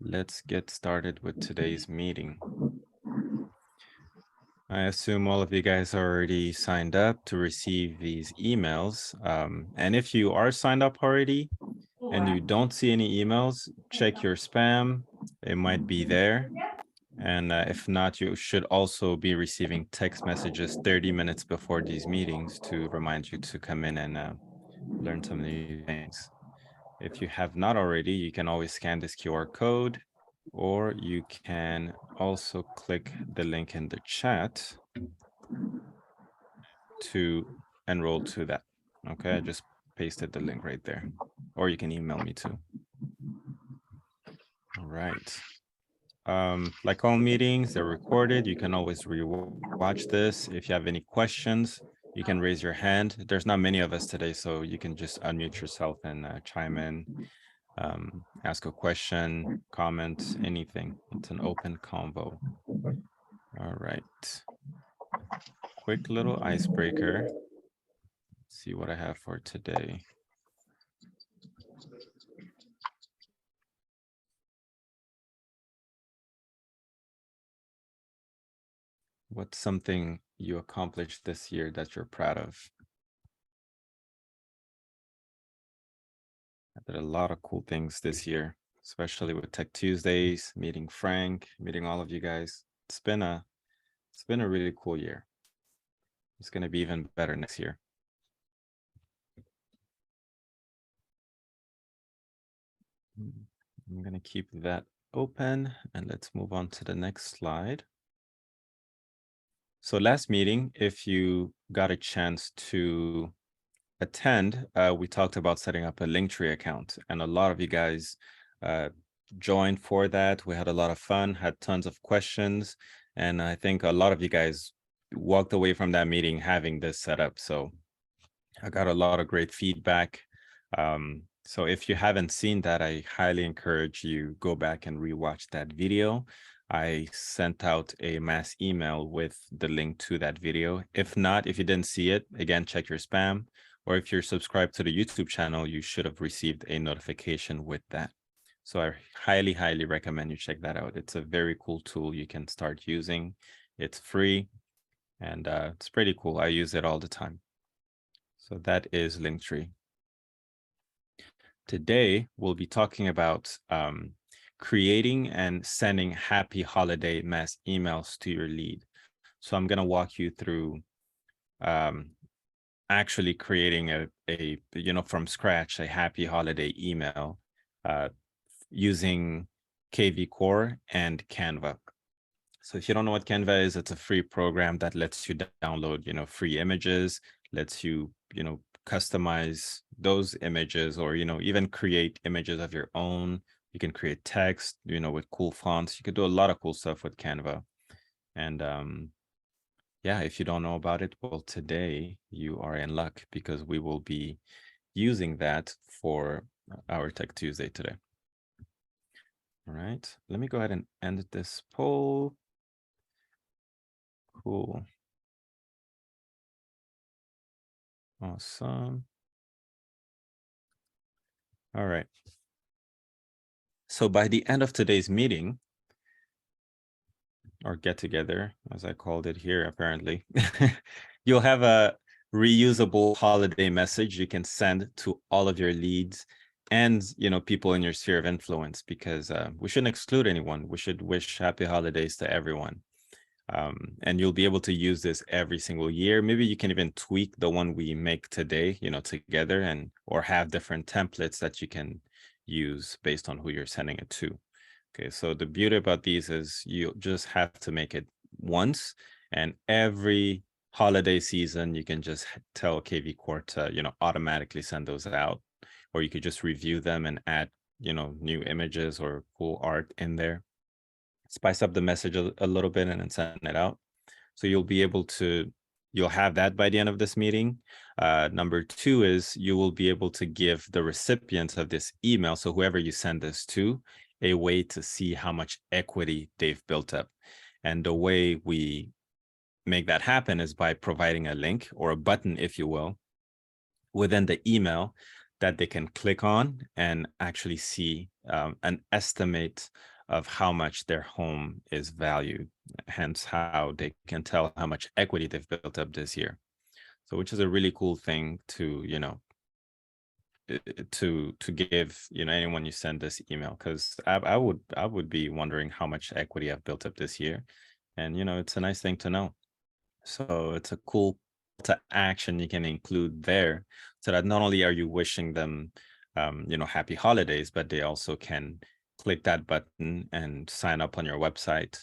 Let's get started with today's meeting. I assume all of you guys are already signed up to receive these emails. And if you are signed up already and you don't see any emails, check your spam. It might be there. And if not, you should also be receiving text messages 30 minutes before these meetings to remind you to come in and learn some new things. If you have not already, you can always scan this QR code, or you can also click the link in the chat to enroll to that. Okay, I just pasted the link right there, or you can email me too. All right. Like all meetings, they're recorded. You can always rewatch this. If you have any questions, you can raise your hand. There's not many of us today, so you can just unmute yourself and chime in, ask a question, comment, anything. It's an open convo. All right. Quick little icebreaker. Let's see what I have for today. What's something you accomplished this year that you're proud of? I did a lot of cool things this year, especially with Tech Tuesdays, meeting Frank, meeting all of you guys. It's been a really cool year. It's going to be even better next year. I'm going to keep that open and let's move on to the next slide. So last meeting, if you got a chance to attend, we talked about setting up a Linktree account, and a lot of you guys joined for that. We had a lot of fun, had tons of questions, and I think a lot of you guys walked away from that meeting having this set up. So I got a lot of great feedback. So if you haven't seen that, I highly encourage you go back and rewatch that video. I sent out a mass email with the link to that video. If not, if you didn't see it, again, check your spam. Or if you're subscribed to the YouTube channel, you should have received a notification with that. So I highly, highly recommend you check that out. It's a very cool tool you can start using. It's free and it's pretty cool. I use it all the time. So that is Linktree. Today, we'll be talking about creating and sending happy holiday mass emails to your lead. So I'm going to walk you through actually creating a from scratch, a happy holiday email using KV Core and Canva. So if you don't know what Canva is, it's a free program that lets you download, free images, lets you, customize those images or, even create images of your own. You can create text, with cool fonts. You could do a lot of cool stuff with Canva. And yeah, if you don't know about it, well, today you are in luck because we will be using that for our Tech Tuesday today. All right, let me go ahead and end this poll. Cool. Awesome. All right. So by the end of today's meeting, or get together, as I called it here, apparently, you'll have a reusable holiday message you can send to all of your leads and, people in your sphere of influence, because we shouldn't exclude anyone. We should wish happy holidays to everyone. And you'll be able to use this every single year. Maybe you can even tweak the one we make today, together, or have different templates that you can use based on who you're sending it to. Okay, so the beauty about these is you just have to make it once, and every holiday season you can just tell KV Core to automatically send those out, or you could just review them and add new images or cool art in there, spice up the message a little bit, and then send it out. So you'll have that by the end of this meeting. Number two is you will be able to give the recipients of this email, so whoever you send this to, a way to see how much equity they've built up. And the way we make that happen is by providing a link or a button, if you will, within the email that they can click on and actually see an estimate of how much their home is valued, hence how they can tell how much equity they've built up this year. So which is a really cool thing to, to give, anyone you send this email, because I would be wondering how much equity I've built up this year. And it's a nice thing to know. So it's a cool to action you can include there, so that not only are you wishing them happy holidays, but they also can click that button and sign up on your website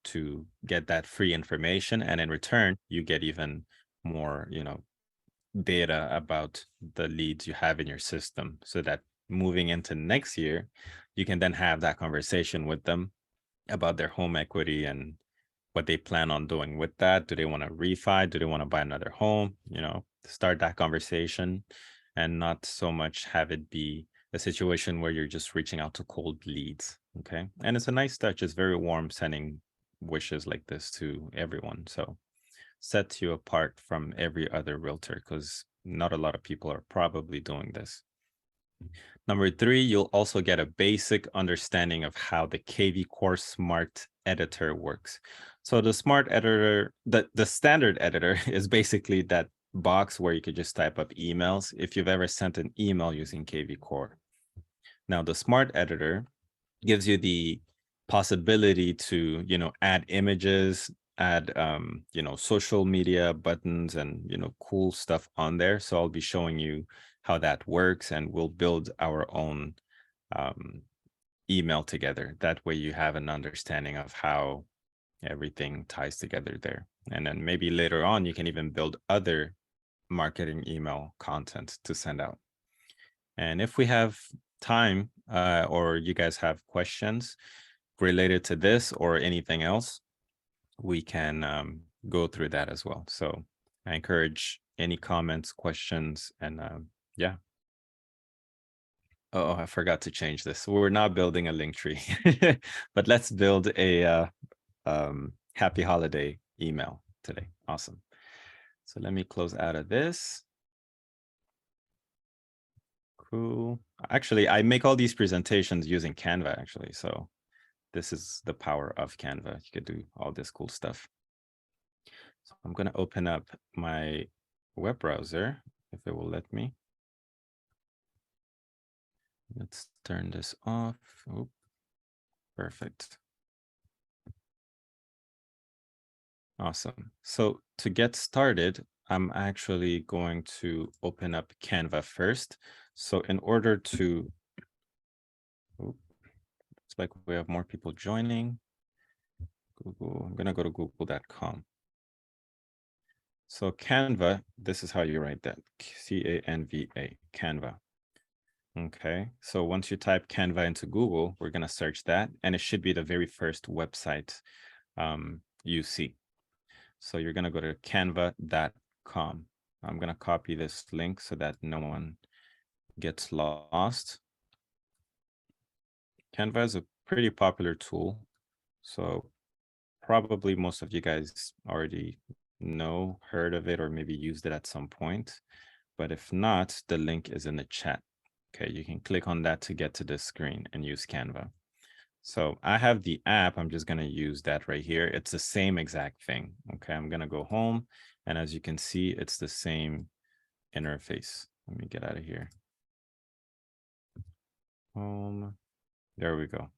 to get that free information. And in return, you get even more, data about the leads you have in your system, so that moving into next year, you can then have that conversation with them about their home equity and what they plan on doing with that. Do they want to refi? Do they want to buy another home? Start that conversation, and not so much have it be a situation where you're just reaching out to cold leads. Okay. And it's a nice touch. It's very warm sending wishes like this to everyone. So sets you apart from every other realtor, because not a lot of people are probably doing this. Number 3, you'll also get a basic understanding of how the KV Core Smart Editor works. So the Smart Editor, the standard editor is basically that box where you could just type up emails if you've ever sent an email using KV Core. Now, the Smart Editor gives you the possibility to, add images, add, social media buttons and, cool stuff on there. So I'll be showing you how that works, and we'll build our own email together. That way you have an understanding of how everything ties together there. And then maybe later on, you can even build other marketing email content to send out. And if we have time, or you guys have questions related to this or anything else, we can go through that as well. So I encourage any comments, questions, and yeah. Oh, I forgot to change this. We're not building a link tree, but let's build a happy holiday email today. Awesome. So let me close out of this. Cool. Actually, I make all these presentations using Canva, actually. So this is the power of Canva. You could do all this cool stuff. So I'm going to open up my web browser, if it will let me. Let's turn this off. Oh, perfect. Awesome. So to get started, I'm actually going to open up Canva first. So in order to, it's like we have more people joining. Google, I'm going to go to google.com. So Canva, this is how you write that, C-A-N-V-A, Canva. Okay, so once you type Canva into Google, we're going to search that, and it should be the very first website you see. So you're going to go to canva.com. I'm going to copy this link so that no one gets lost. Canva is a pretty popular tool, so probably most of you guys already know, heard of it, or maybe used it at some point. But if not, the link is in the chat. Okay, you can click on that to get to this screen and use Canva. So I have the app. I'm just going to use that right here. It's the same exact thing. Okay, I'm going to go home. And as you can see, it's the same interface. Let me get out of here. Home. There we go.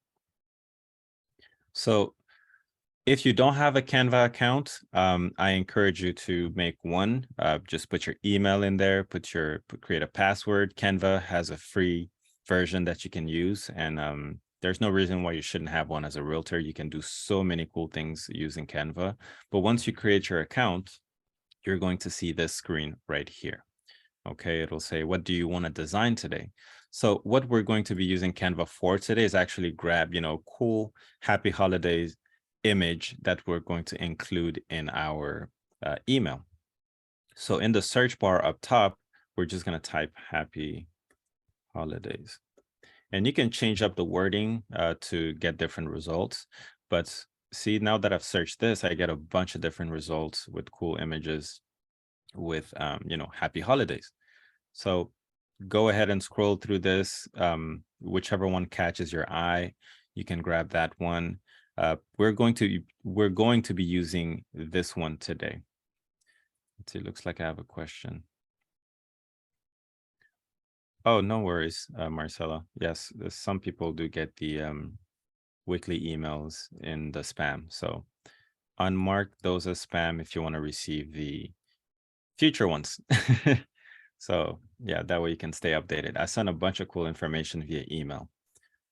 So if you don't have a Canva account, I encourage you to make one. Just put your email in there, create a password. Canva has a free version that you can use, and there's no reason why you shouldn't have one as a realtor. You can do so many cool things using Canva. But once you create your account, you're going to see this screen right here. Okay, it'll say, what do you want to design today? So what we're going to be using Canva for today is actually grab, cool, happy holidays image that we're going to include in our email. So in the search bar up top, we're just going to type happy holidays. And you can change up the wording to get different results. But see, now that I've searched this, I get a bunch of different results with cool images with, happy holidays. So go ahead and scroll through this. Whichever one catches your eye, you can grab that one. We're going to be using this one today. Let's see, it looks like I have a question. Oh, no worries, Marcella. Yes, some people do get the weekly emails in the spam. So unmark those as spam if you want to receive the future ones. So yeah, that way you can stay updated. I send a bunch of cool information via email.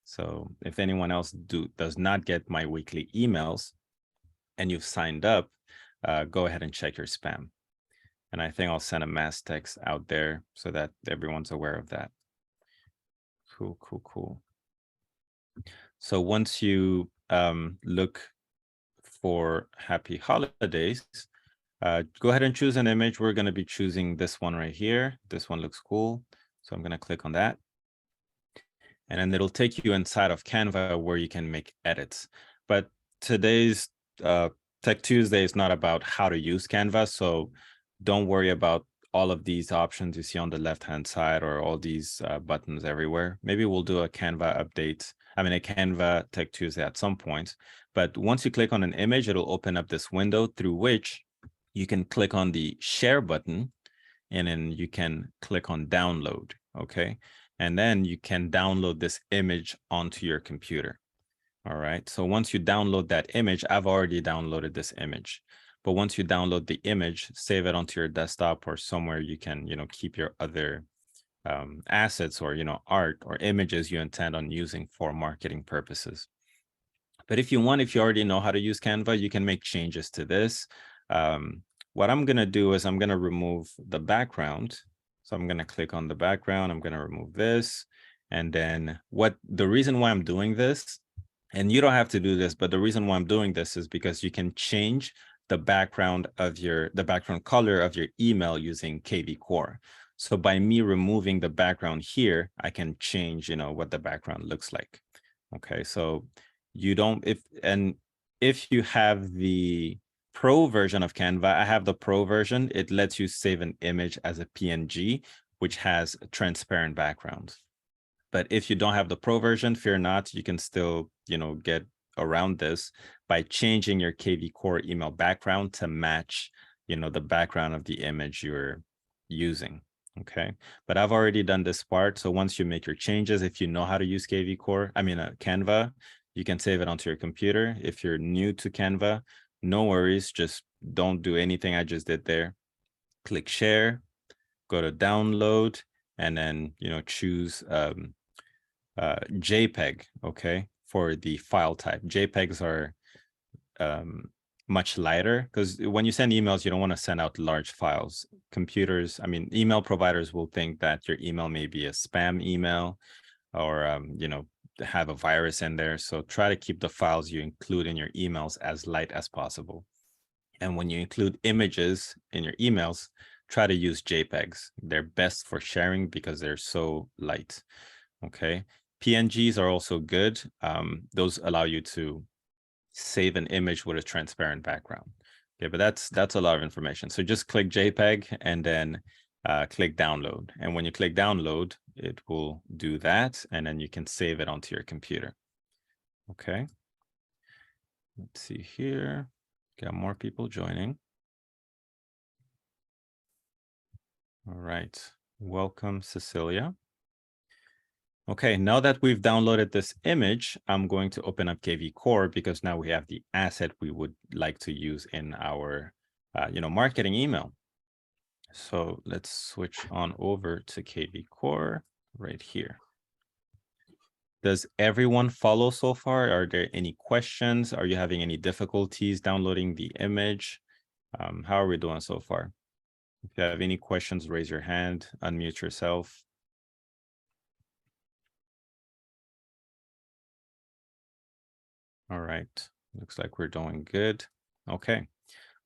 So if anyone else does not get my weekly emails and you've signed up, go ahead and check your spam. And I think I'll send a mass text out there so that everyone's aware of that. Cool, cool, cool. So once you look for happy holidays, go ahead and choose an image. We're going to be choosing this one right here. This one looks cool. So I'm going to click on that. And then it'll take you inside of Canva where you can make edits. But today's Tech Tuesday is not about how to use Canva. So don't worry about all of these options you see on the left-hand side or all these buttons everywhere. Maybe we'll do a Canva update. I mean, a Canva Tech Tuesday at some point. But once you click on an image, it'll open up this window through which you can click on the share button and then you can click on download. Okay. And then you can download this image onto your computer. All right. So once you download that image, I've already downloaded this image. But once you download the image, save it onto your desktop or somewhere you can, keep your other assets or, art or images you intend on using for marketing purposes. But if you already know how to use Canva, you can make changes to this. What I'm going to do is I'm going to remove the background. So I'm going to click on the background. I'm going to remove this. And then the reason why I'm doing this, and you don't have to do this, but the reason why I'm doing this is because you can change the background color of your email using KV Core. So by me removing the background here, I can change, what the background looks like. Okay, so you don't, if you have the Pro version of Canva, I have the Pro version, it lets you save an image as a PNG, which has transparent backgrounds. But if you don't have the Pro version, fear not, you can still, get around this by changing your KV Core email background to match, the background of the image you're using. Okay, but I've already done this part. So once you make your changes, if you know how to use Canva, you can save it onto your computer. If you're new to Canva, no worries, just don't do anything I just did there. Click share, go to download, and then, choose JPEG, okay, for the file type. JPEGs are much lighter because when you send emails, you don't want to send out large files. Email providers will think that your email may be a spam email or, have a virus in there. So try to keep the files you include in your emails as light as possible. And when you include images in your emails, try to use JPEGs. They're best for sharing because they're so light. Okay. PNGs are also good. Those allow you to save an image with a transparent background. Okay, but that's a lot of information. So just click JPEG and then click download. And when you click download, it will do that. And then you can save it onto your computer. Okay. Let's see here. Got more people joining. All right. Welcome, Cecilia. Okay, now that we've downloaded this image, I'm going to open up KV Core because now we have the asset we would like to use in our, marketing email. So let's switch on over to KV Core right here. Does everyone follow so far? Are there any questions? Are you having any difficulties downloading the image? How are we doing so far? If you have any questions, raise your hand, unmute yourself. All right, looks like we're doing good. Okay,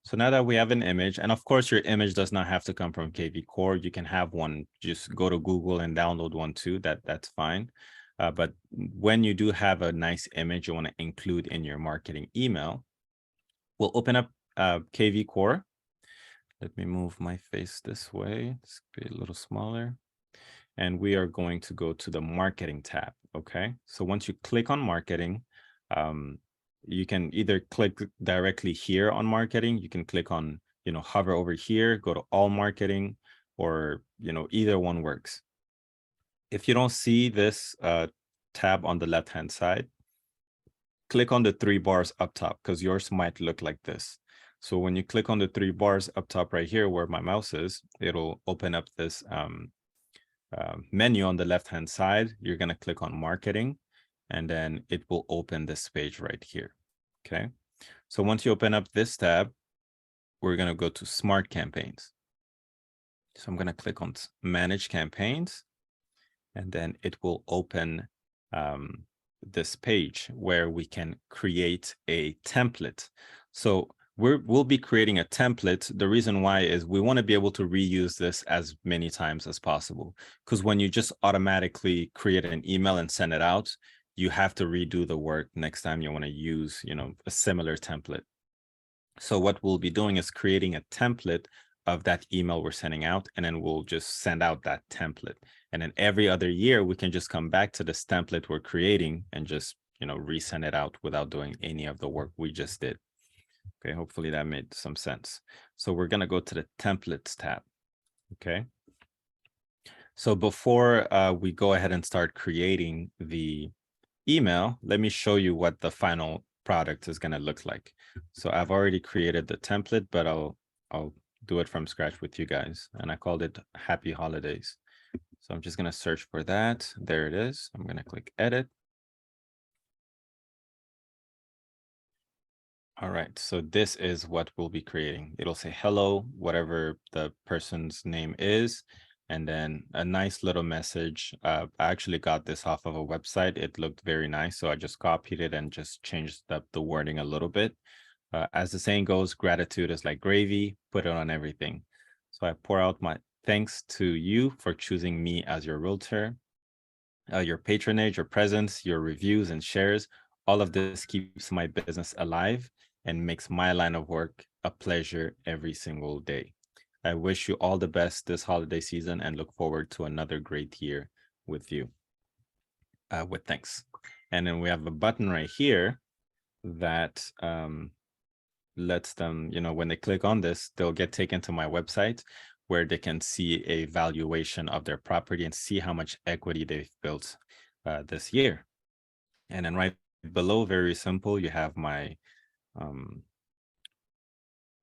so now that we have an image, and of course your image does not have to come from KV Core. You can have one, just go to Google and download one too, that's fine. But when you do have a nice image you want to include in your marketing email, we'll open up KV Core. Let me move my face this way, let's be a little smaller. and we are going to go to the marketing tab. Okay, so once you click on marketing, you can either click directly here on marketing, you can click on, hover over here, go to all marketing, or, either one works. If you don't see this tab on the left-hand side, click on the 3 bars up top, because yours might look like this. So when you click on the 3 bars up top right here where my mouse is, it'll open up this menu on the left-hand side. You're going to click on marketing, and then it will open this page right here. Okay. So once you open up this tab, we're going to go to Smart Campaigns. So I'm going to click on Manage Campaigns, and then it will open this page where we can create a template. So we'll be creating a template. The reason why is we want to be able to reuse this as many times as possible, because when you just automatically create an email and send it out, you have to redo the work next time you want to use, a similar template. So what we'll be doing is creating a template of that email we're sending out, and then we'll just send out that template. And then every other year, we can just come back to this template we're creating and just, resend it out without doing any of the work we just did. Okay, hopefully that made some sense. So we're going to go to the templates tab. Okay. So before we go ahead and start creating the email, let me show you what the final product is going to look like. So I've already created the template, but I'll do it from scratch with you guys. And I called it Happy Holidays. So I'm just going to search for that. There it is. I'm going to click edit. All right, so this is what we'll be creating. It'll say hello, whatever the person's name is, and then a nice little message. I actually got this off of a website. It looked very nice, so I just copied it and just changed up the wording a little bit. As the saying goes, gratitude is like gravy, put it on everything. So I pour out my thanks to you for choosing me as your realtor. Your patronage, your presence, your reviews and shares, all of this keeps my business alive and makes my line of work a pleasure every single day. I wish you all the best this holiday season and look forward to another great year with you. With thanks. And then we have a button right here that lets them, when they click on this, they'll get taken to my website where they can see a valuation of their property and see how much equity they've built this year. And then right below, very simple, you have my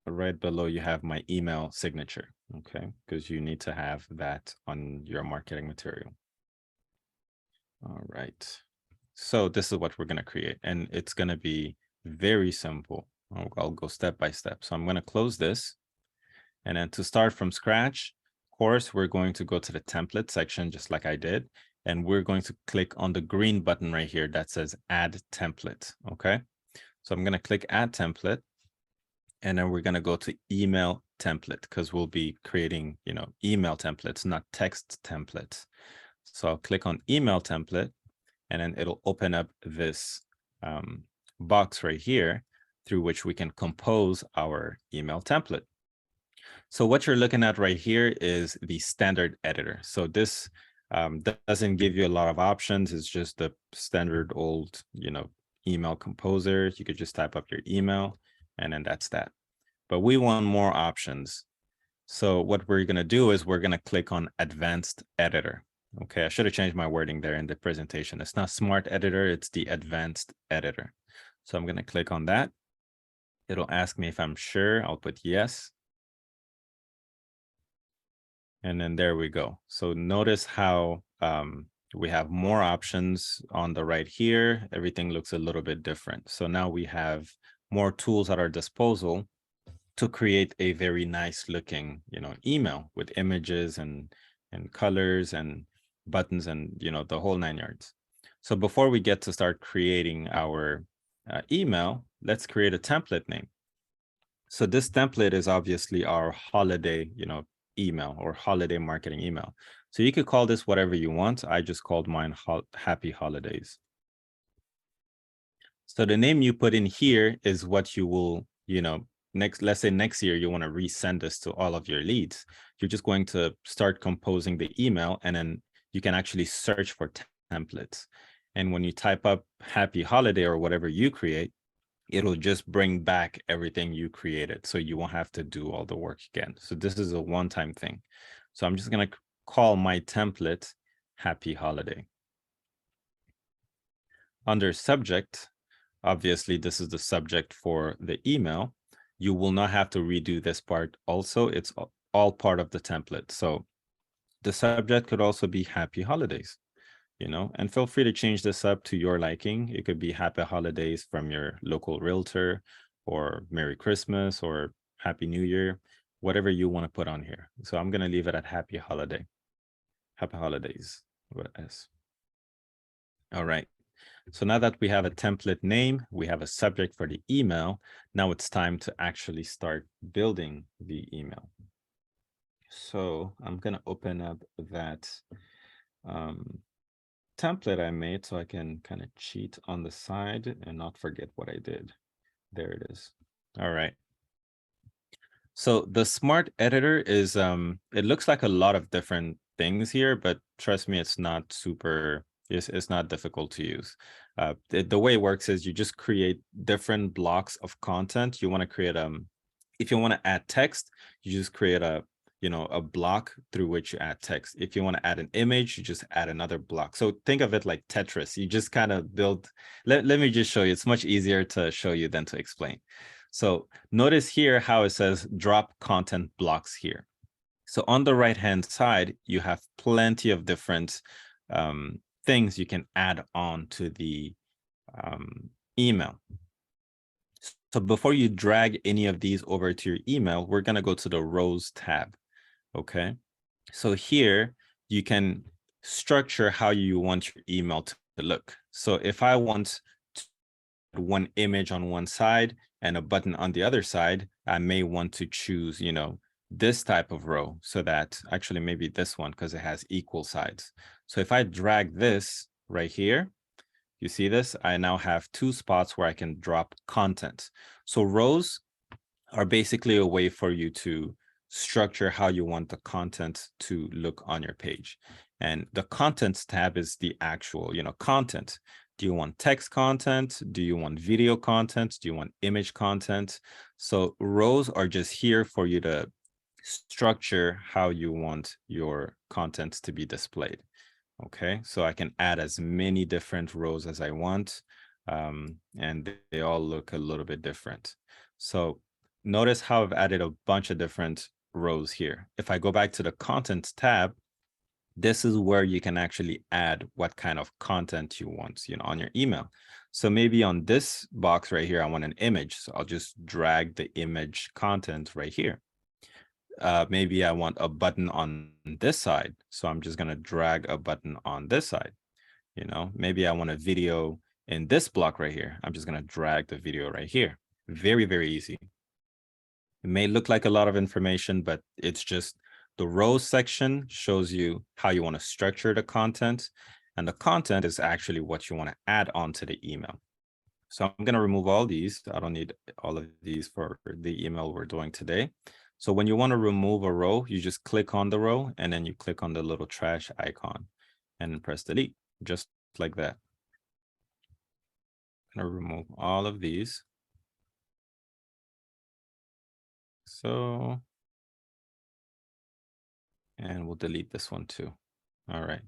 right below you have my email signature, okay, because you need to have that on your marketing material. All right, so this is what we're going to create, and it's going to be very simple. I'll go step by step. So I'm going to close this, and then to start from scratch, of course, we're going to go to the template section just like I did, and we're going to click on the green button right here that says add template. Okay, so I'm going to click add template, and then we're going to go to email template because we'll be creating, email templates, not text templates. So I'll click on email template, and then it'll open up this box right here through which we can compose our email template. So what you're looking at right here is the standard editor. So this doesn't give you a lot of options. It's just the standard old, email composer. You could just type up your email, and then that's that. But we want more options. So what we're going to do is we're going to click on advanced editor. Okay, I should have changed my wording there in the presentation. It's not smart editor, it's the advanced editor. So I'm going to click on that. It'll ask me if I'm sure. I'll put yes. And then there we go. So notice how we have more options on the right here. Everything looks a little bit different. So now we have more tools at our disposal to create a very nice looking, email with images and colors and buttons and, the whole 9 yards. So before we get to start creating our email, let's create a template name. So this template is obviously our holiday, email or holiday marketing email. So you could call this whatever you want. I just called mine Happy Holidays. So the name you put in here is what you will, let's say next year you want to resend this to all of your leads. You're just going to start composing the email, and then you can actually search for templates. And when you type up happy holiday or whatever you create, it'll just bring back everything you created. So you won't have to do all the work again. So this is a one-time thing. So I'm just going to call my template happy holiday. Under subject, obviously this is the subject for the email. You will not have to redo this part. Also, it's all part of the template. So the subject could also be happy holidays, and feel free to change this up to your liking. It could be happy holidays from your local realtor, or Merry Christmas, or Happy New Year, whatever you want to put on here. So I'm going to leave it at happy holiday, happy holidays with S. All right. So now that we have a template name, we have a subject for the email. Now it's time to actually start building the email. So I'm going to open up that template I made so I can kind of cheat on the side and not forget what I did. There it is. All right. So the smart editor is, it looks like a lot of different things here, but trust me, it's not super, it's not difficult to use. The way it works is you just create different blocks of content. You want to create, if you want to add text, you just create a block through which you add text. If you want to add an image, you just add another block. So think of it like Tetris. You just kind of build, let me just show you. It's much easier to show you than to explain. So notice here how it says drop content blocks here. So on the right-hand side, you have plenty of different things you can add on to the email. So before you drag any of these over to your email, we're going to go to the rows tab. Okay. So here you can structure how you want your email to look. So if I want one image on one side and a button on the other side, I may want to choose, this type of row, so that actually maybe this one, because it has equal sides. So if I drag this right here, you see this, I now have two spots where I can drop content. So rows are basically a way for you to structure how you want the content to look on your page. And the contents tab is the actual, content. Do you want text content? Do you want video content? Do you want image content? So rows are just here for you to structure how you want your content to be displayed. Okay, so I can add as many different rows as I want, and they all look a little bit different. So notice how I've added a bunch of different rows here. If I go back to the content tab, this is where you can actually add what kind of content you want, on your email. So maybe on this box right here, I want an image. So I'll just drag the image content right here. Maybe I want a button on this side. So I'm just going to drag a button on this side. Maybe I want a video in this block right here. I'm just going to drag the video right here. Very, very easy. It may look like a lot of information, but it's just the rows section shows you how you want to structure the content. And the content is actually what you want to add onto the email. So I'm going to remove all these. I don't need all of these for the email we're doing today. So when you want to remove a row, you just click on the row and then you click on the little trash icon and press delete, just like that. I'm going to remove all of these. So, and we'll delete this one too. All right.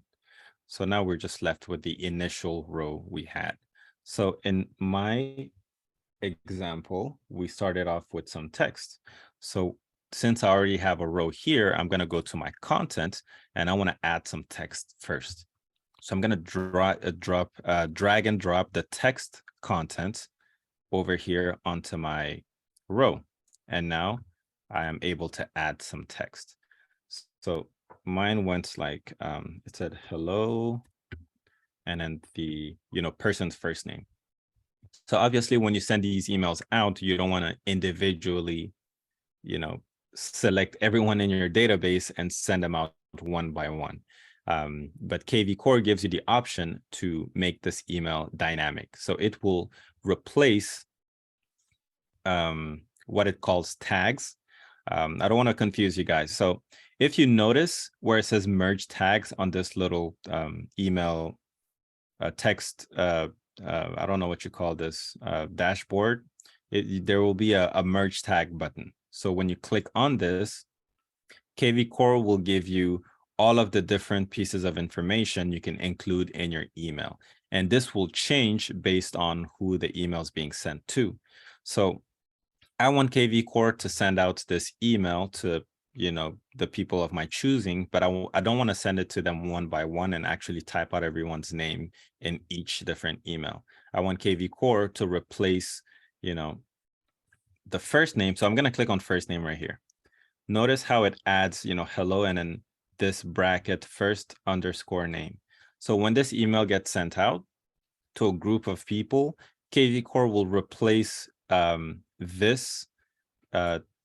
So now we're just left with the initial row we had. So in my example, we started off with some text. So since I already have a row here, I'm going to go to my content and I want to add some text first. So I'm going to drag and drop the text content over here onto my row. And now I am able to add some text. So mine went like, it said hello, and then the, person's first name. So obviously when you send these emails out, you don't want to individually, select everyone in your database and send them out one by one. But KV Core gives you the option to make this email dynamic. So it will replace what it calls tags. I don't want to confuse you guys. So If you notice where it says merge tags on this little email text, I don't know what you call this, dashboard, there will be a merge tag button. So when you click on this, KV Core will give you all of the different pieces of information you can include in your email. And this will change based on who the email is being sent to. So I want KV Core to send out this email to, you know, the people of my choosing, but I don't want to send it to them one by one and actually type out everyone's name in each different email. I want KV Core to replace, you know, the first name. So I'm going to click on first name right here. Notice how it adds, you know, hello, and then this bracket first underscore name. So when this email gets sent out to a group of people, KV Core will replace this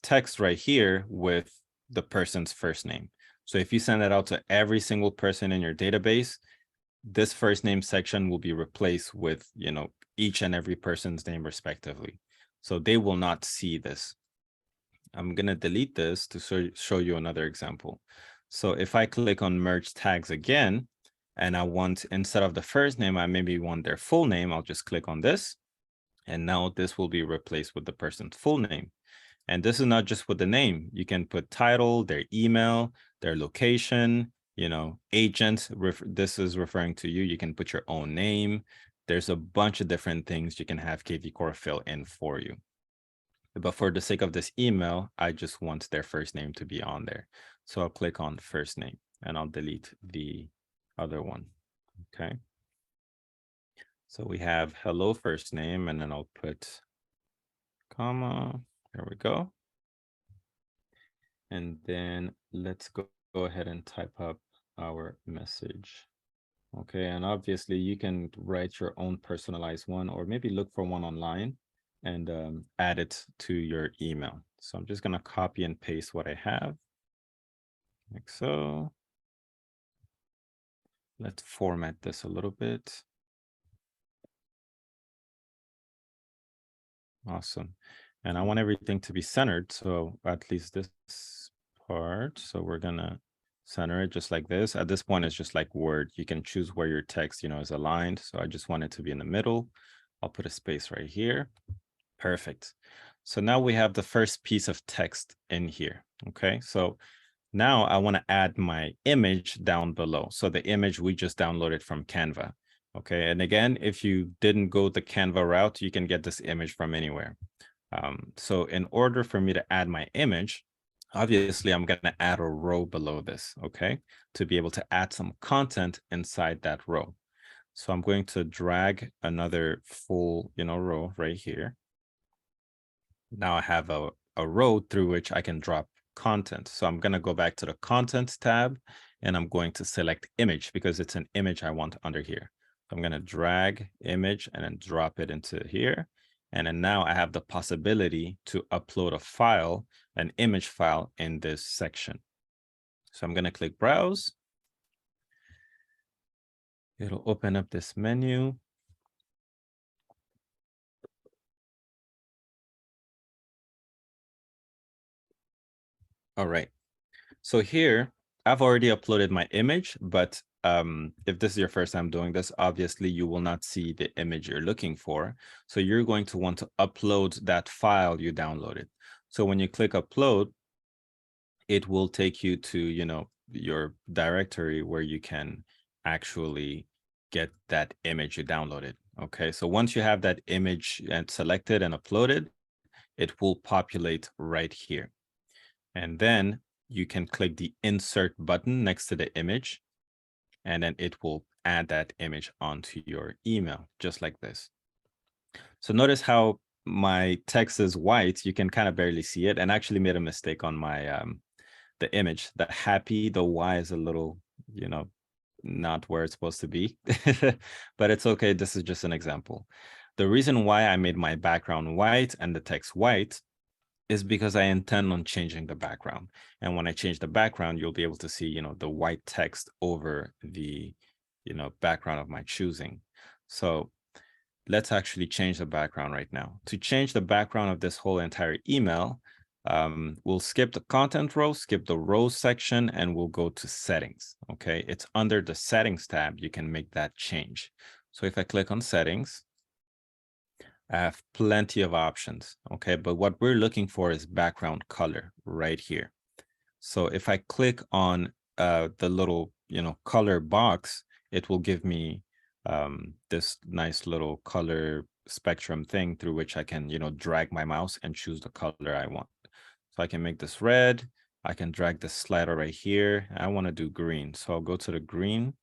text right here with the person's first name. So if you send it out to every single person in your database, this first name section will be replaced with, you know, each and every person's name respectively. So they will not see this. I'm going to delete this to show you another example. So if I click on merge tags again, and I want, instead of the first name, I maybe want their full name, I'll just click on this. And now this will be replaced with the person's full name. And this is not just with the name. You can put title, their email, their location, you know, agent. This is referring to you. You can put your own name. There's a bunch of different things you can have KV Core fill in for you. But for the sake of this email, I just want their first name to be on there. So I'll click on first name and I'll delete the other one. Okay. So we have hello first name, and then I'll put comma. There we go. And then let's go ahead and type up our message. Okay, and obviously you can write your own personalized one, or maybe look for one online and add it to your email. So I'm just going to copy and paste what I have, like so. Let's format this a little bit. Awesome. And I want everything to be centered, so at least this part. So we're going to center it just like this. At this point, it's just like Word. You can choose where your text, you know, is aligned. So I just want it to be in the middle. I'll put a space right here. Perfect. So now we have the first piece of text in here. Okay, so now I want to add my image down below. So the image we just downloaded from Canva. Okay, and again, if you didn't go the Canva route, you can get this image from anywhere. So in order for me to add my image, obviously I'm going to add a row below this, okay, to be able to add some content inside that row. So I'm going to drag another full, you know, row right here. Now I have a row through which I can drop content. So I'm going to go back to the Contents tab, and I'm going to select image because it's an image I want under here. I'm going to drag image and then drop it into here. And then now I have the possibility to upload a file, an image file in this section. So I'm going to click browse. It'll open up this menu. All right. So here, I've already uploaded my image, but if this is your first time doing this, obviously you will not see the image you're looking for. So you're going to want to upload that file you downloaded. So when you click upload, it will take you to, you know, your directory where you can actually get that image you downloaded. Okay, so once you have that image and selected and uploaded, it will populate right here. And then you can click the insert button next to the image, and then it will add that image onto your email, just like this. So notice how my text is white. You can kind of barely see it, and I actually made a mistake on my the image. The happy, the Y is a little, you know, not where it's supposed to be, but it's okay. This is just an example. The reason why I made my background white and the text white is because I intend on changing the background. And when I change the background, you'll be able to see, you know, the white text over the, you know, background of my choosing. So let's actually change the background right now. To change the background of this whole entire email, We'll skip the content row, skip the rows section, and we'll go to settings. Okay, it's under the settings tab. You can make that change. So if I click on settings, I have plenty of options. Okay, but what we're looking for is background color right here. So if I click on the little, color box, it will give me this nice little color spectrum thing through which I can, drag my mouse and choose the color I want. So I can make this red. I can drag the slider right here. I want to do green. So I'll go to the green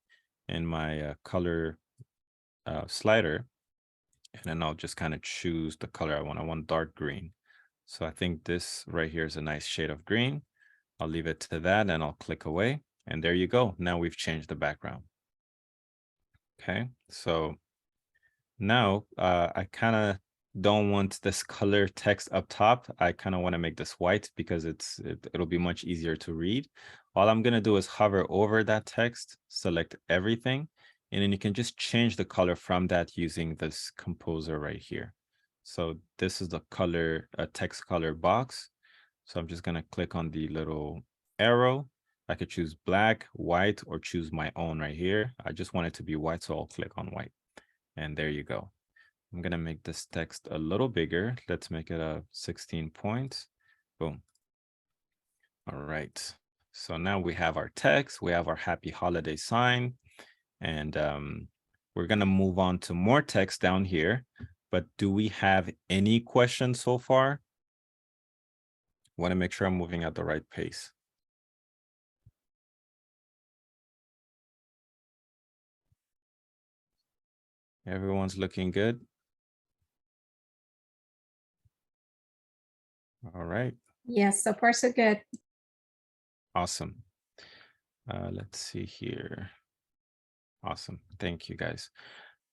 in my color slider, and then I'll just kind of choose the color I want. I want dark green. So I think this right here is a nice shade of green. I'll leave it to that and I'll click away. And there you go. Now we've changed the background. Okay, so now I kind of don't want this color text up top. I kind of want to make this white because it'll be much easier to read. All I'm going to do is hover over that text, select everything, and then you can just change the color from that using this composer right here. So this is the color, text color box. So I'm just going to click on the little arrow. I could choose black, white, or choose my own right here. I just want it to be white, so I'll click on white. And there you go. I'm going to make this text a little bigger. Let's make it a 16 points. Boom. All right. So now we have our text. We have our happy holiday sign. And we're going to move on to more text down here. But do we have any questions so far? Want to make sure I'm moving at the right pace. Everyone's looking good. All right. Yes, so far so good. Awesome. Let's see here. Awesome. Thank you, guys.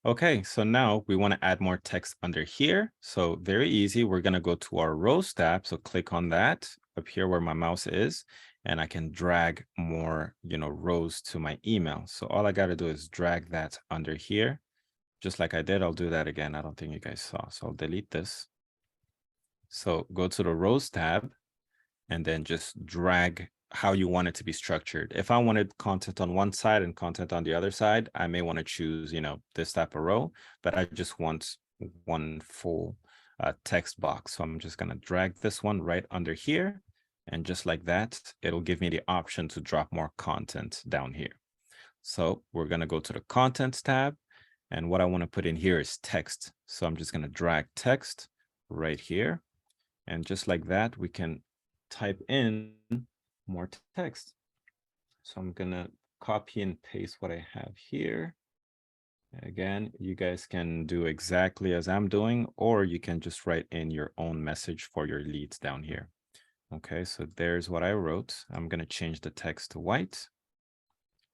Okay, so now we want to add more text under here. So very easy. We're going to go to our rows tab. So click on that up here where my mouse is, and I can drag more, rows to my email. So all I got to do is drag that under here, just like I did. I'll do that again. I don't think you guys saw. So I'll delete this. So go to the rows tab and then just drag how you want it to be structured. If I wanted content on one side and content on the other side, I may want to choose, this type of row, but I just want one full text box. So I'm just going to drag this one right under here. And just like that, it'll give me the option to drop more content down here. So we're going to go to the contents tab. And what I want to put in here is text. So I'm just going to drag text right here. And just like that, we can type in more text. So I'm going to copy and paste what I have here. Again, you guys can do exactly as I'm doing, or you can just write in your own message for your leads down here. Okay, so there's what I wrote. I'm going to change the text to white,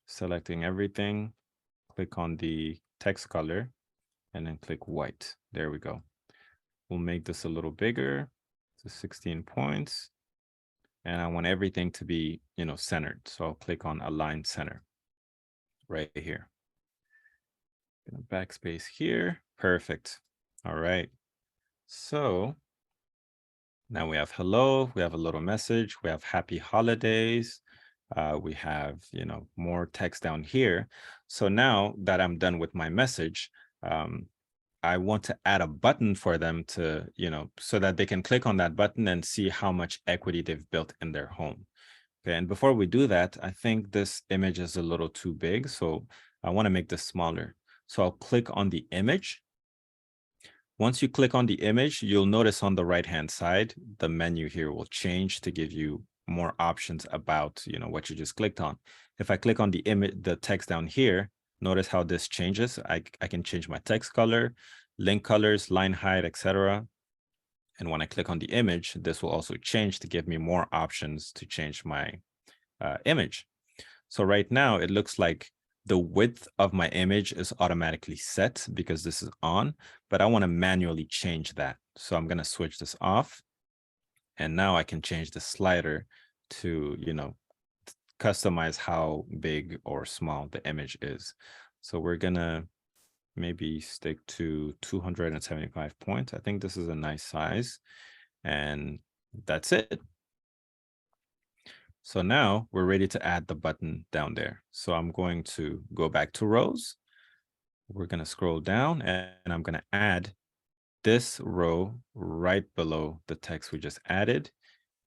selecting everything, click on the text color, and then click white. There we go. We'll make this a little bigger to 16 points. And I want everything to be, centered. So I'll click on Align Center right here. Gonna backspace here. Perfect. All right. So now we have hello. We have a little message. We have happy holidays. We have, more text down here. So now that I'm done with my message, I want to add a button for them to, so that they can click on that button and see how much equity they've built in their home. Okay, and before we do that, I think this image is a little too big, so I want to make this smaller. So I'll click on the image. Once you click on the image, you'll notice on the right-hand side, the menu here will change to give you more options about, what you just clicked on. If I click on the image, the text down here, notice how this changes. I can change my text color, link colors, line height, etc. And when I click on the image, this will also change to give me more options to change my image. So right now, it looks like the width of my image is automatically set because this is on, but I want to manually change that. So I'm going to switch this off. And now I can change the slider to, customize how big or small the image is. So we're going to maybe stick to 275 points. I think this is a nice size. And that's it. So now we're ready to add the button down there. So I'm going to go back to rows. We're going to scroll down and I'm going to add this row right below the text we just added.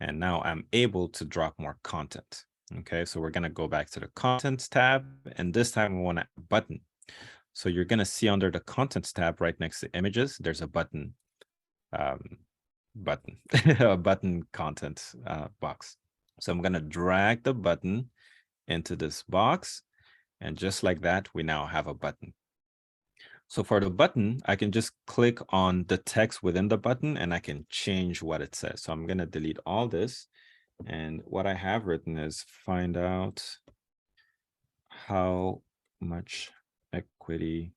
And now I'm able to drop more content. Okay, so we're going to go back to the contents tab, and this time we want a button. So you're going to see under the contents tab right next to images, there's a button, a button content box. So I'm going to drag the button into this box. And just like that, we now have a button. So for the button, I can just click on the text within the button and I can change what it says. So I'm going to delete all this. And what I have written is find out how much equity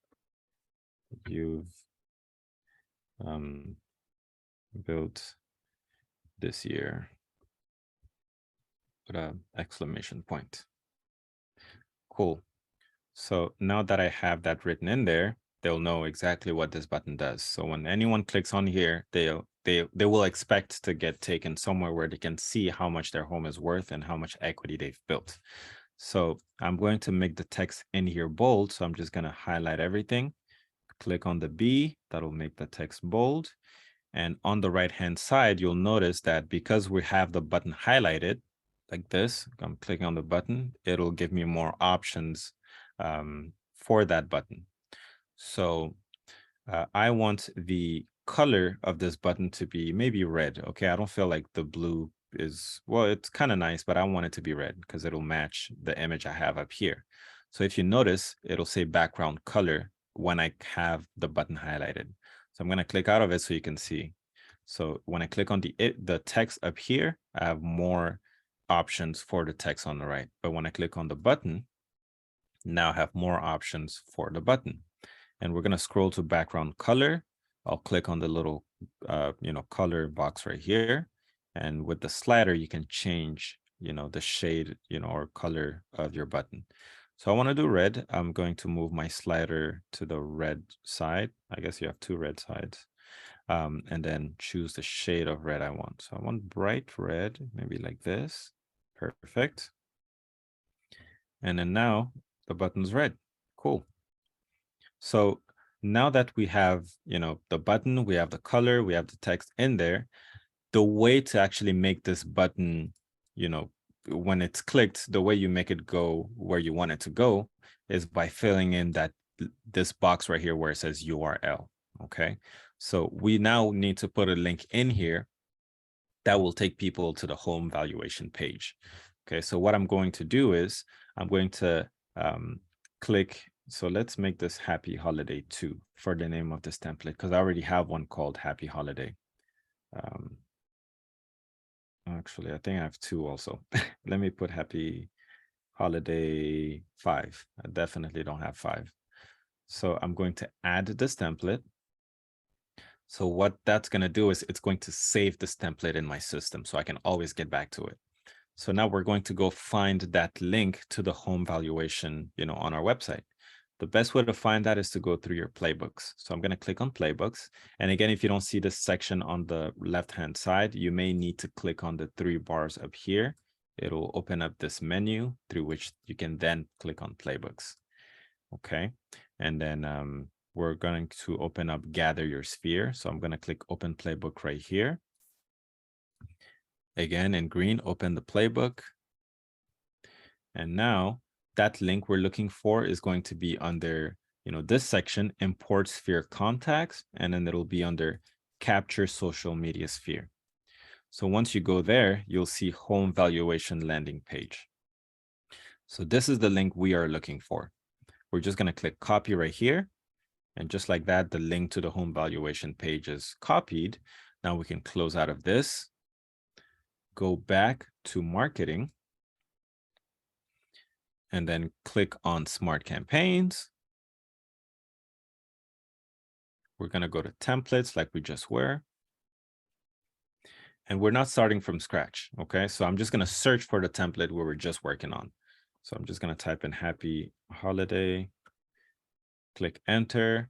you've built this year. Put an exclamation point. Cool. So now that I have that written in there, they'll know exactly what this button does. So when anyone clicks on here, they will expect to get taken somewhere where they can see how much their home is worth and how much equity they've built. So I'm going to make the text in here bold. So I'm just going to highlight everything. Click on the B, that'll make the text bold. And on the right-hand side, you'll notice that because we have the button highlighted like this, I'm clicking on the button, it'll give me more options for that button. So I want the color of this button to be maybe red. Okay, I don't feel like the blue is, well, it's kind of nice, but I want it to be red because it'll match the image I have up here. So if you notice, it'll say background color when I have the button highlighted. So I'm going to click out of it so you can see. So when I click on the text up here, I have more options for the text on the right. But when I click on the button, now I have more options for the button. And we're going to scroll to background color. I'll click on the little, color box right here. And with the slider, you can change, the shade, or color of your button. So I want to do red. I'm going to move my slider to the red side. I guess you have two red sides. And then choose the shade of red I want. So I want bright red, maybe like this. Perfect. And then now the button's red. Cool. So now that we have, the button, we have the color, we have the text in there, the way to actually make this button, when it's clicked, the way you make it go where you want it to go is by filling in this box right here where it says URL. Okay. So we now need to put a link in here that will take people to the home valuation page. Okay. So what I'm going to do is I'm going to click. So let's make this Happy Holiday 2 for the name of this template, because I already have one called Happy Holiday. Actually, I think I have two also. Let me put Happy Holiday 5. I definitely don't have 5. So I'm going to add this template. So what that's going to do is it's going to save this template in my system so I can always get back to it. So now we're going to go find that link to the home valuation, on our website. The best way to find that is to go through your playbooks. So I'm going to click on playbooks. And again, if you don't see this section on the left-hand side, you may need to click on the 3 bars up here. It'll open up this menu through which you can then click on playbooks. Okay. And then we're going to open up Gather Your Sphere. So I'm going to click Open Playbook right here. Again, in green, open the playbook. And now that link we're looking for is going to be under, this section, Import Sphere Contacts, and then it'll be under Capture Social Media Sphere. So once you go there, you'll see Home Valuation Landing Page. So this is the link we are looking for. We're just going to click copy right here. And just like that, the link to the home valuation page is copied. Now we can close out of this, go back to marketing, and then click on Smart Campaigns. We're going to go to templates like we just were. And we're not starting from scratch. Okay, so I'm just going to search for the template we were just working on. So I'm just going to type in Happy Holiday, click enter.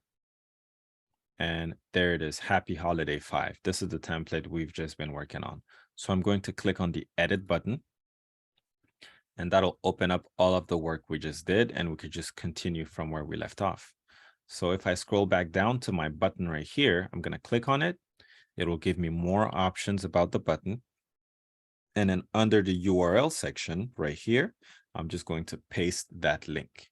And there it is, Happy Holiday 5. This is the template we've just been working on. So I'm going to click on the edit button. And that'll open up all of the work we just did, and we could just continue from where we left off. So if I scroll back down to my button right here, I'm going to click on it. It'll give me more options about the button. And then under the URL section right here, I'm just going to paste that link.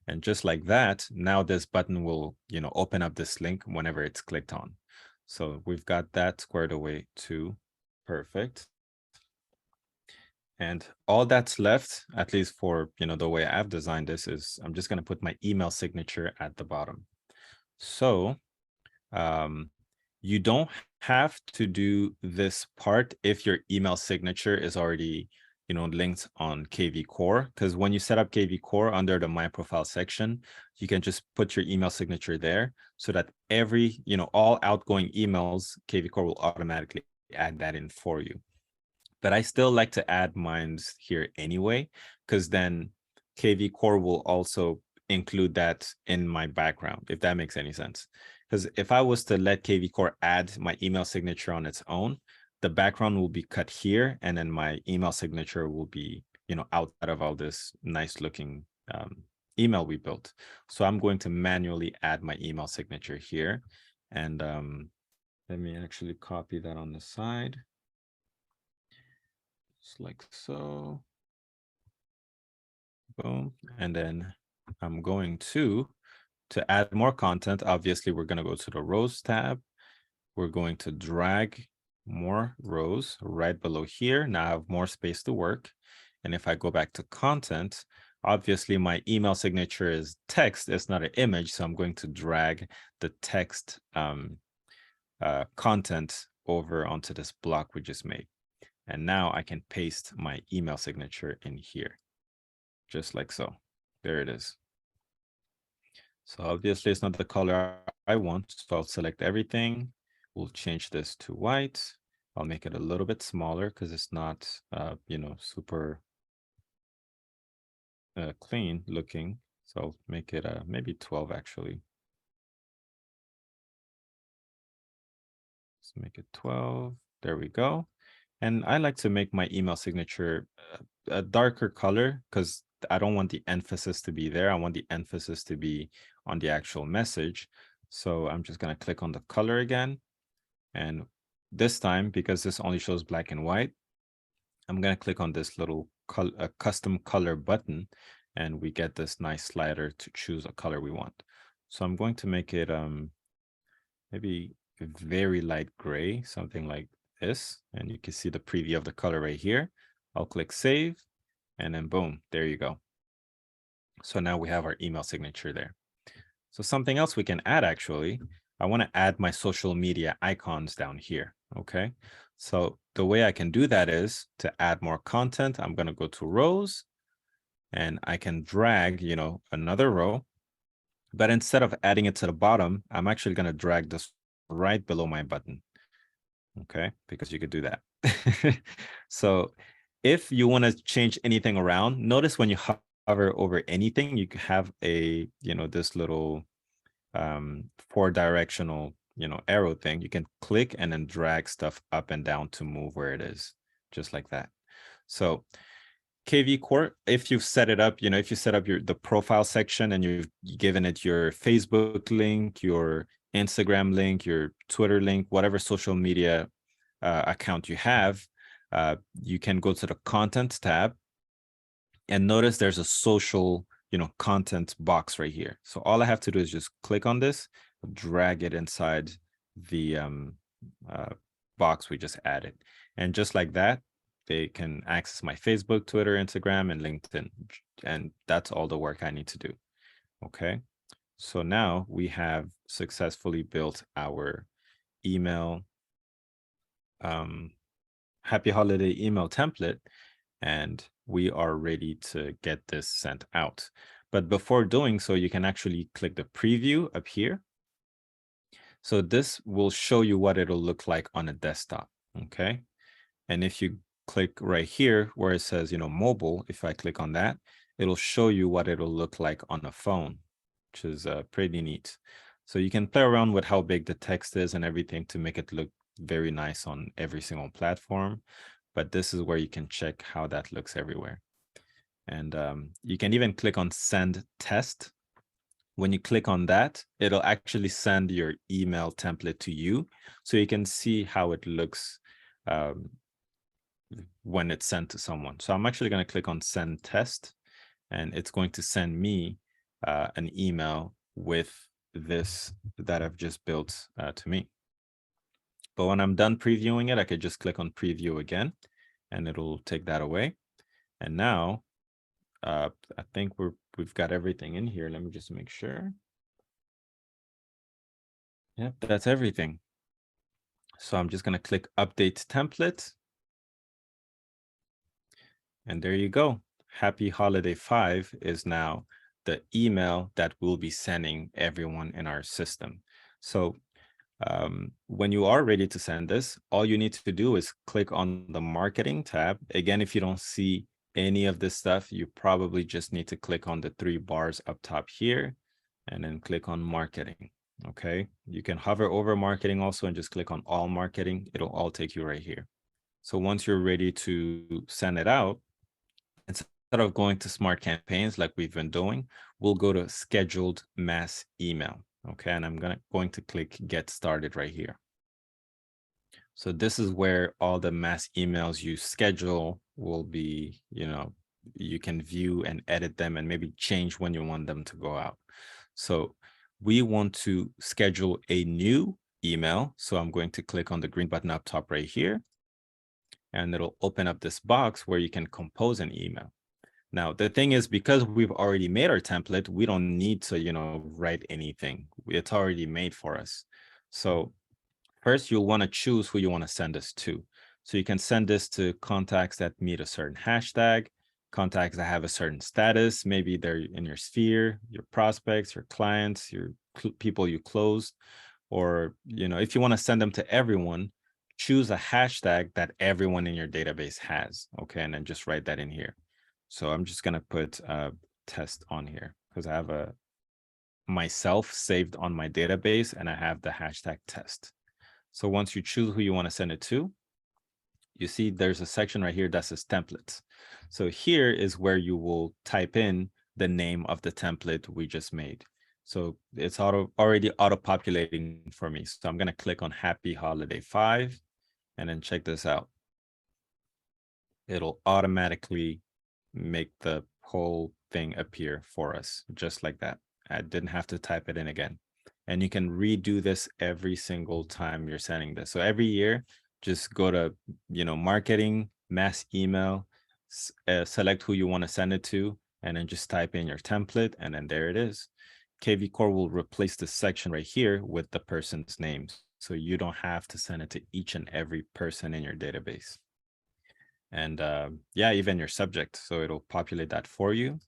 And just like that, now this button will, open up this link whenever it's clicked on. So we've got that squared away too. Perfect. And all that's left, at least for, the way I've designed this, is I'm just going to put my email signature at the bottom. So you don't have to do this part if your email signature is already, linked on KV Core, because when you set up KV Core under the My Profile section, you can just put your email signature there so that every, all outgoing emails, KV Core will automatically add that in for you. But I still like to add mines here anyway, because then KV Core will also include that in my background, if that makes any sense. Because if I was to let KV Core add my email signature on its own, the background will be cut here, and then my email signature will be, outside of all this nice looking email we built. So I'm going to manually add my email signature here. And let me actually copy that on the side. Just like so. Boom. And then I'm going to add more content. Obviously, we're going to go to the rows tab. We're going to drag more rows right below here. Now I have more space to work. And if I go back to content, obviously my email signature is text. It's not an image. So I'm going to drag the text content over onto this block we just made. And now I can paste my email signature in here, just like so. There it is. So obviously it's not the color I want. So I'll select everything. We'll change this to white. I'll make it a little bit smaller because it's not, super clean looking. So I'll make it maybe 12 actually. Let's make it 12. There we go. And I like to make my email signature a darker color because I don't want the emphasis to be there. I want the emphasis to be on the actual message. So I'm just going to click on the color again. And this time, because this only shows black and white, I'm going to click on this little custom color button, and we get this nice slider to choose a color we want. So I'm going to make it maybe very light gray, something like this. And you can see the preview of the color right here. I'll click save, and then boom, there you go. So now we have our email signature there. So something else we can add, actually, I want to add my social media icons down here. Okay. So the way I can do that is to add more content. I'm going to go to rows, and I can drag, another row. But instead of adding it to the bottom, I'm actually going to drag this right below my button. Okay, because you could do that. So if you want to change anything around, notice when you hover over anything, you can have a, this little 4-directional, arrow thing. You can click and then drag stuff up and down to move where it is, just like that. So KV Core, if you've set it up, if you set up the profile section and you've given it your Facebook link, your Instagram link, your Twitter link, whatever social media account you have, you can go to the content tab and notice there's a social, content box right here. So all I have to do is just click on this, drag it inside the box we just added. And just like that, they can access my Facebook, Twitter, Instagram, and LinkedIn. And that's all the work I need to do. Okay. So now we have successfully built our email, happy holiday email template, and we are ready to get this sent out. But before doing so, you can actually click the preview up here. So this will show you what it'll look like on a desktop. Okay. And if you click right here where it says, mobile, if I click on that, it'll show you what it'll look like on a phone, which is pretty neat. So you can play around with how big the text is and everything to make it look very nice on every single platform. But this is where you can check how that looks everywhere. And you can even click on send test. When you click on that, it'll actually send your email template to you, so you can see how it looks when it's sent to someone. So I'm actually going to click on send test, and it's going to send me an email with this that I've just built to me. But when I'm done previewing it, I could just click on preview again, and it'll take that away. And now I think we've got everything in here. Let me just make sure. Yep, that's everything. So I'm just going to click update template. And there you go. Happy Holiday 5 is now the email that we'll be sending everyone in our system. So when you are ready to send this, all you need to do is click on the marketing tab. Again, if you don't see any of this stuff, you probably just need to click on the 3 bars up top here and then click on marketing. Okay, you can hover over marketing also and just click on all marketing. It'll all take you right here. So once you're ready to send it out, instead of going to smart campaigns like we've been doing, we'll go to scheduled mass email. Okay, and I'm going to click get started right here. So this is where all the mass emails you schedule will be, you can view and edit them and maybe change when you want them to go out. So we want to schedule a new email. So I'm going to click on the green button up top right here, and it'll open up this box where you can compose an email. Now, the thing is, because we've already made our template, we don't need to, write anything. It's already made for us. So first, you'll want to choose who you want to send this to. So you can send this to contacts that meet a certain hashtag, contacts that have a certain status. Maybe they're in your sphere, your prospects, your clients, your people you closed. Or, if you want to send them to everyone, choose a hashtag that everyone in your database has. Okay, and then just write that in here. So I'm just going to put test on here because I have a myself saved on my database and I have the hashtag test. So once you choose who you want to send it to, you see there's a section right here that says templates. So here is where you will type in the name of the template we just made. So it's already auto-populating for me. So I'm going to click on Happy Holiday 5 and then check this out. It'll automatically make the whole thing appear for us, just like that. I didn't have to type it in again. And you can redo this every single time you're sending this. So every year, just go to, marketing, mass email, select who you want to send it to, and then just type in your template, and then there it is. KV Core will replace this section right here with the person's names. So you don't have to send it to each and every person in your database. And yeah, even your subject. So it'll populate that for you.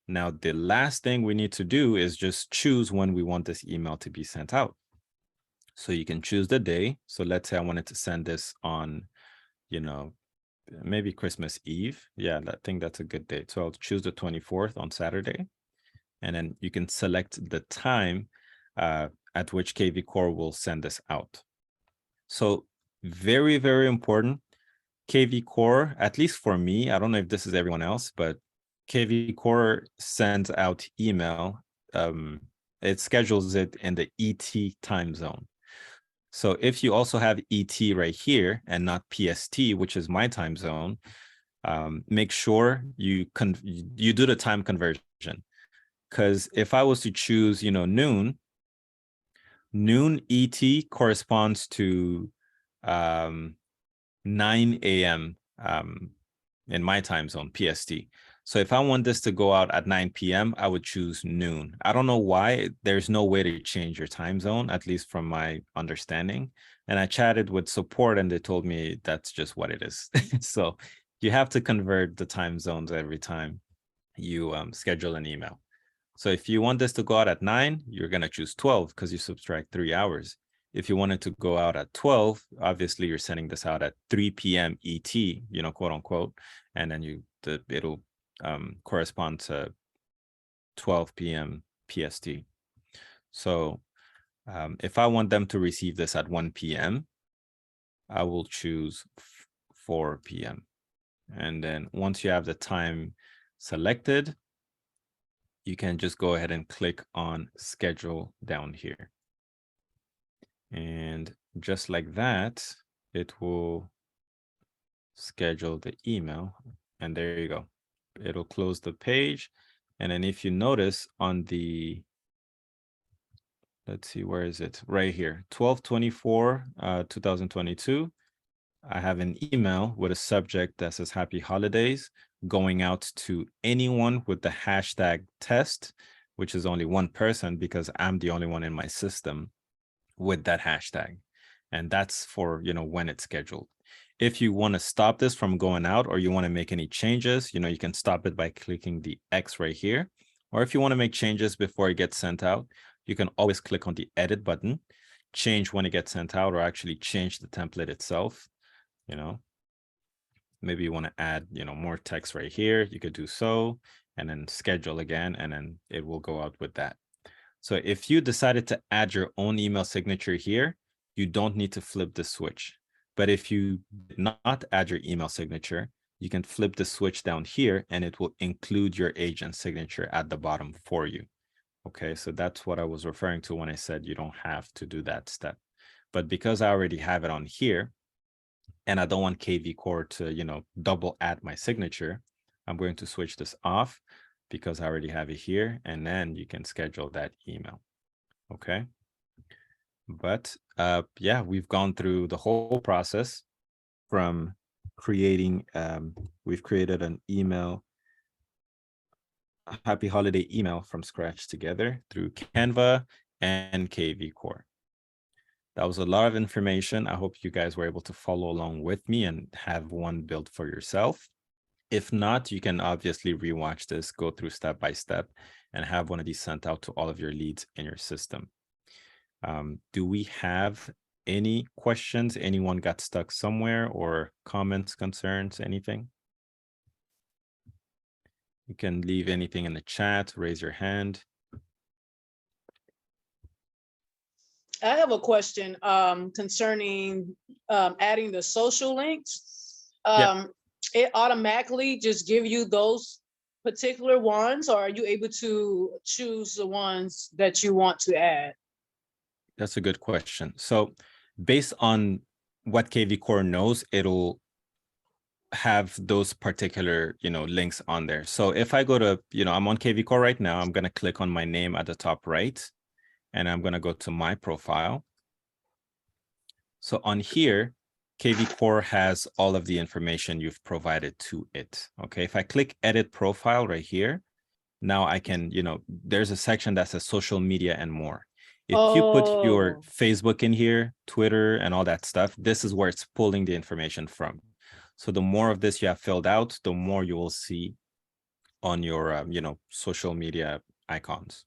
Now, the last thing we need to do is just choose when we want this email to be sent out. So you can choose the day. So let's say I wanted to send this on, maybe Christmas Eve. Yeah, I think that's a good date. So I'll choose the 24th on Saturday. And then you can select the time at which KV Core will send this out. So very, very important. KV Core, at least for me, I don't know if this is everyone else, but KV Core sends out email. It schedules it in the ET time zone. So if you also have ET right here and not PST, which is my time zone, make sure you do the time conversion. Because if I was to choose, noon ET corresponds to 9 a.m. In my time zone, PST. So if I want this to go out at 9 p.m., I would choose noon. I don't know why. There's no way to change your time zone, at least from my understanding. And I chatted with support and they told me that's just what it is. So you have to convert the time zones every time you schedule an email. So if you want this to go out at 9, you're going to choose 12 because you subtract 3 hours. If you want it to go out at 12, obviously you're sending this out at 3 p.m. ET, quote unquote, and then it'll correspond to 12 p.m. PST. So if I want them to receive this at 1 p.m., I will choose 4 p.m. And then once you have the time selected, you can just go ahead and click on schedule down here. And just like that, it will schedule the email. And there you go. It'll close the page. And then if you notice on the, let's see, where is it? Right here, 12/24, 2022. I have an email with a subject that says happy holidays going out to anyone with the hashtag test, which is only one person because I'm the only one in my system with that hashtag. And that's for, when it's scheduled. If you want to stop this from going out or you want to make any changes, you can stop it by clicking the X right here. Or if you want to make changes before it gets sent out, you can always click on the edit button, change when it gets sent out, or actually change the template itself. Maybe you want to add, more text right here. You could do so, and then schedule again, and then it will go out with that. So if you decided to add your own email signature here, you don't need to flip the switch. But if you did not add your email signature, you can flip the switch down here and it will include your agent signature at the bottom for you. Okay, so that's what I was referring to when I said you don't have to do that step. But because I already have it on here, and I don't want KV Core to, double add my signature, I'm going to switch this off because I already have it here, and then you can schedule that email. Okay. But yeah, we've gone through the whole process from creating, we've created an email, a happy holiday email from scratch together through Canva and KV Core. That was a lot of information. I hope you guys were able to follow along with me and have one built for yourself. If not, you can obviously rewatch this, go through step by step, and have one of these sent out to all of your leads in your system. Do we have any questions? Anyone got stuck somewhere, or comments, concerns, anything? You can leave anything in the chat, raise your hand. I have a question concerning adding the social links. It automatically just give you those particular ones, or are you able to choose the ones that you want to add? That's a good question. So based on what KV Core knows, it'll have those particular, links on there. So if I go to, I'm on KV Core right now, I'm going to click on my name at the top right, and I'm going to go to my profile. So on here, KV Core has all of the information you've provided to it. Okay, if I click edit profile right here, now I can, there's a section that says social media and more. If you put your Facebook in here, Twitter, and all that stuff, this is where it's pulling the information from. So the more of this you have filled out, the more you will see on your, social media icons.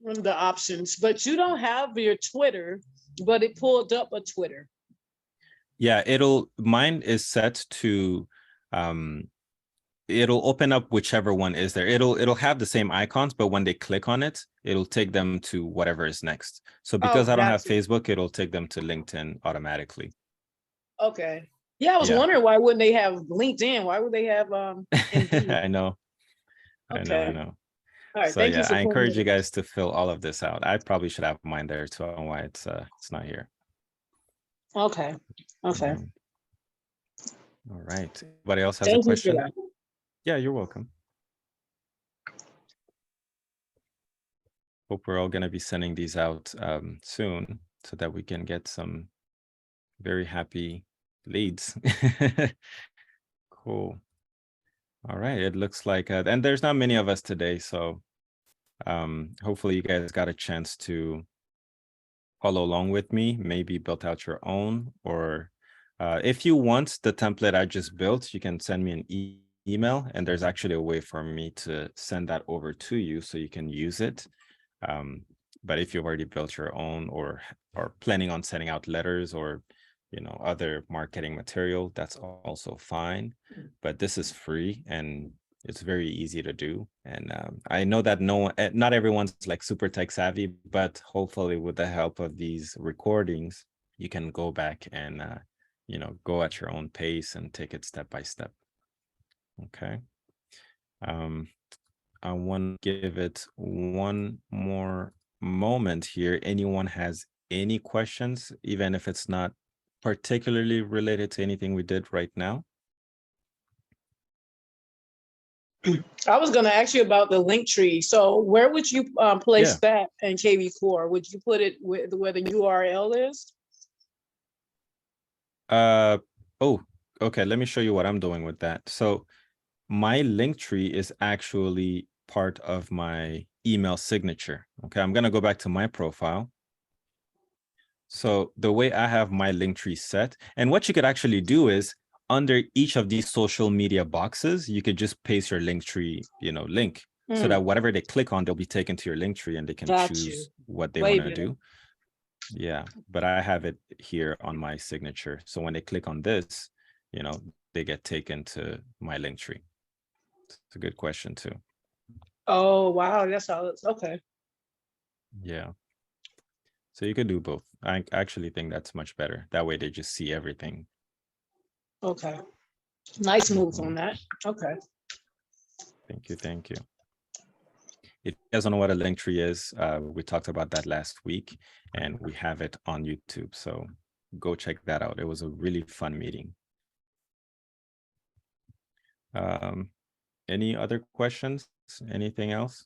The options, but you don't have your Twitter, but it pulled up a Twitter. Yeah, mine is set to, it'll open up whichever one is there. It'll have the same icons, but when they click on it, it'll take them to whatever is next. So because I don't have Facebook, it'll take them to LinkedIn automatically. Okay. Yeah, I was wondering why wouldn't they have LinkedIn? Why would they have I know. Okay. I know. All right, So thank yeah, you. I encourage you guys to fill all of this out. I probably should have mine there too. I don't know why it's not here. Okay. Okay. All right. Anybody else has a question? Yeah, you're welcome. Hope we're all going to be sending these out soon so that we can get some very happy leads. Cool. All right. It looks like, and there's not many of us today, so hopefully you guys got a chance to follow along with me, maybe build out your own, or if you want the template I just built, you can send me an email, and there's actually a way for me to send that over to you so you can use it. But if you've already built your own or planning on sending out letters or other marketing material, that's also fine. But this is free and it's very easy to do. And I know that not everyone's like super tech savvy, but hopefully with the help of these recordings, you can go back and go at your own pace and take it step by step. Okay. I want to give it one more moment here. Anyone has any questions, even if it's not particularly related to anything we did right now? I was going to ask you about the link tree. So where would you place Yeah. that in KV Core? Would you put it where the URL is? Oh, okay. Let me show you what I'm doing with that. So my link tree is actually part of my email signature. Okay, I'm gonna go back to my profile. So the way I have my link tree set, and what you could actually do is under each of these social media boxes, you could just paste your link tree, link, so that whatever they click on, they'll be taken to your link tree and they can Got you. choose what they Way want to better. do. Yeah, but I have it here on my signature. So when they click on this, they get taken to my link tree. It's a good question too. Oh, wow. That's how it's okay. Yeah. So you could do both. I actually think that's much better. That way they just see everything. Okay. Nice moves on that. Okay. Thank you. Thank you. If you guys don't know what a link tree is, we talked about that last week and we have it on YouTube. So go check that out. It was a really fun meeting. Any other questions? Anything else?